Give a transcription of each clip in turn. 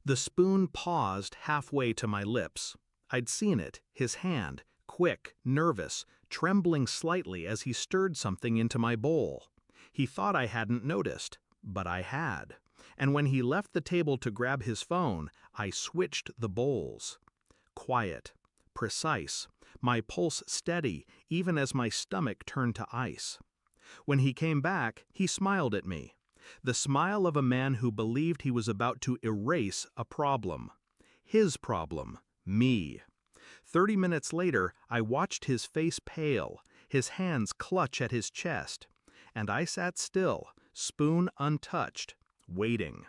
The spoon paused halfway to my lips. I'd seen it, his hand, quick, nervous, trembling slightly as he stirred something into my bowl. He thought I hadn't noticed, but I had. And when he left the table to grab his phone, I switched the bowls. Quiet, precise, my pulse steady even as my stomach turned to ice. When he came back, he smiled at me. The smile of a man who believed he was about to erase a problem. His problem, me. 30 minutes later, I watched his face pale, his hands clutch at his chest, and I sat still, spoon untouched, waiting.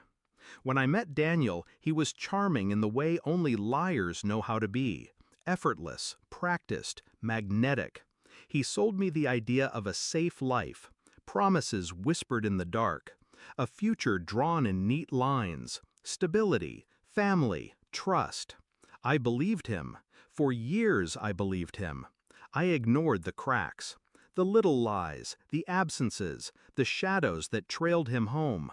When I met Daniel, he was charming in the way only liars know how to be. Effortless, practiced, magnetic. He sold me the idea of a safe life, promises whispered in the dark, a future drawn in neat lines, stability, family, trust. I believed him. For years I believed him. I ignored the cracks, the little lies, the absences, the shadows that trailed him home.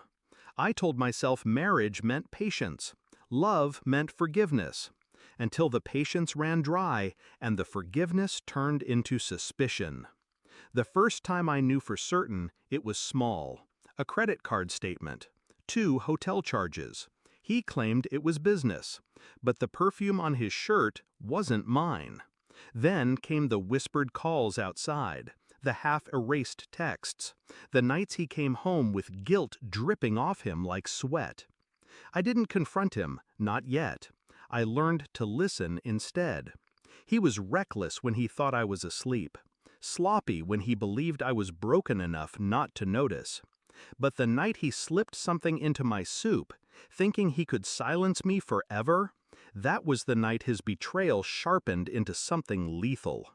I told myself marriage meant patience, love meant forgiveness, until the patience ran dry and the forgiveness turned into suspicion. The first time I knew for certain, it was small. A credit card statement, 2 hotel charges. He claimed it was business, but the perfume on his shirt wasn't mine. Then came the whispered calls outside, the half-erased texts, the nights he came home with guilt dripping off him like sweat. I didn't confront him, not yet. I learned to listen instead. He was reckless when he thought I was asleep, sloppy when he believed I was broken enough not to notice. But the night he slipped something into my soup, thinking he could silence me forever, that was the night his betrayal sharpened into something lethal.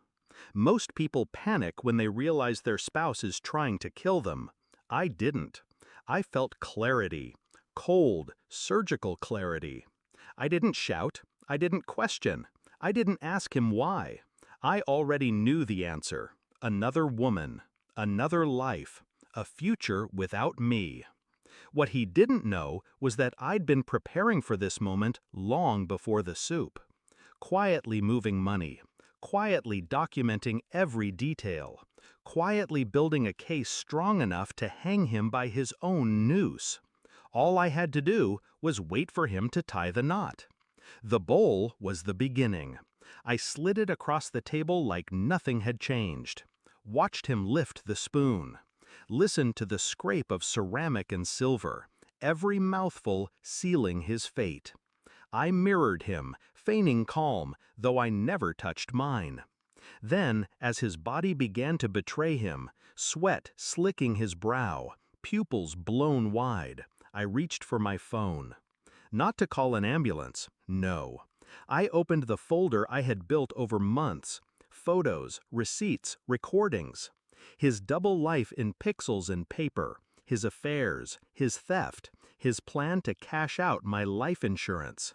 Most people panic when they realize their spouse is trying to kill them. I didn't. I felt clarity, cold, surgical clarity. I didn't shout. I didn't question. I didn't ask him why. I already knew the answer. Another woman, another life, a future without me. What he didn't know was that I'd been preparing for this moment long before the soup. Quietly moving money, quietly documenting every detail, quietly building a case strong enough to hang him by his own noose. All I had to do was wait for him to tie the knot. The bowl was the beginning. I slid it across the table like nothing had changed. Watched him lift the spoon. Listened to the scrape of ceramic and silver, every mouthful sealing his fate. I mirrored him, feigning calm, though I never touched mine. Then, as his body began to betray him, sweat slicking his brow, pupils blown wide, I reached for my phone. Not to call an ambulance, no. I opened the folder I had built over months, photos, receipts, recordings. His double life in pixels and paper, his affairs, his theft, his plan to cash out my life insurance.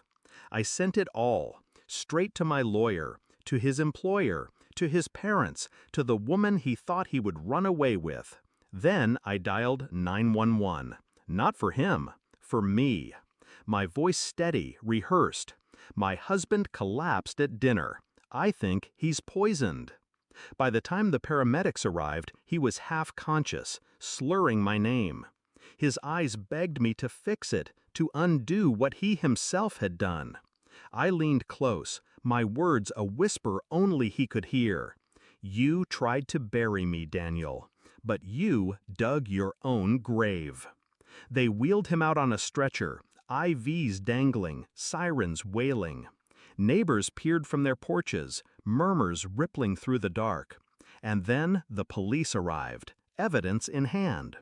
I sent it all, straight to my lawyer, to his employer, to his parents, to the woman he thought he would run away with. Then I dialed 911. Not for him, for me. My voice steady, rehearsed. My husband collapsed at dinner. I think he's poisoned. By the time the paramedics arrived, he was half-conscious, slurring my name. His eyes begged me to fix it, to undo what he himself had done. I leaned close, my words a whisper only he could hear. You tried to bury me, Daniel, but you dug your own grave. They wheeled him out on a stretcher, IVs dangling, sirens wailing. Neighbors peered from their porches, murmurs rippling through the dark. And then the police arrived, evidence in hand.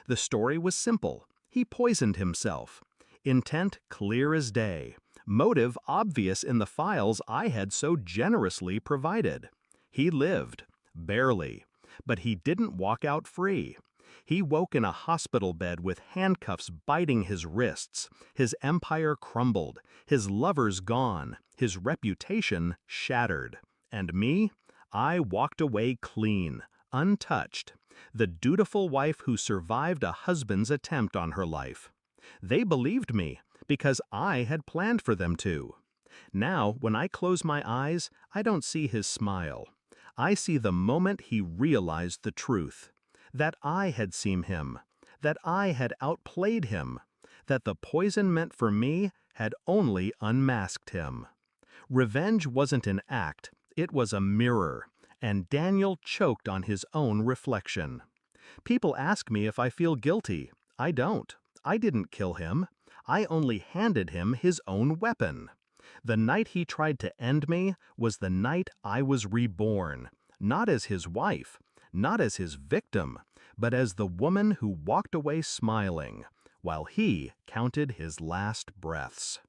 The story was simple. He poisoned himself. Intent clear as day. Motive obvious in the files I had so generously provided. He lived, barely, but he didn't walk out free. He woke in a hospital bed with handcuffs biting his wrists. His empire crumbled, his lovers gone, his reputation shattered. And me? I walked away clean, untouched, the dutiful wife who survived a husband's attempt on her life. They believed me, because I had planned for them to. Now, when I close my eyes, I don't see his smile. I see the moment he realized the truth. That I had seen him. That I had outplayed him. That the poison meant for me had only unmasked him. Revenge wasn't an act, it was a mirror, and Daniel choked on his own reflection. People ask me if I feel guilty. I don't. I didn't kill him. I only handed him his own weapon. The night he tried to end me was the night I was reborn, not as his wife, not as his victim, but as the woman who walked away smiling, while he counted his last breaths.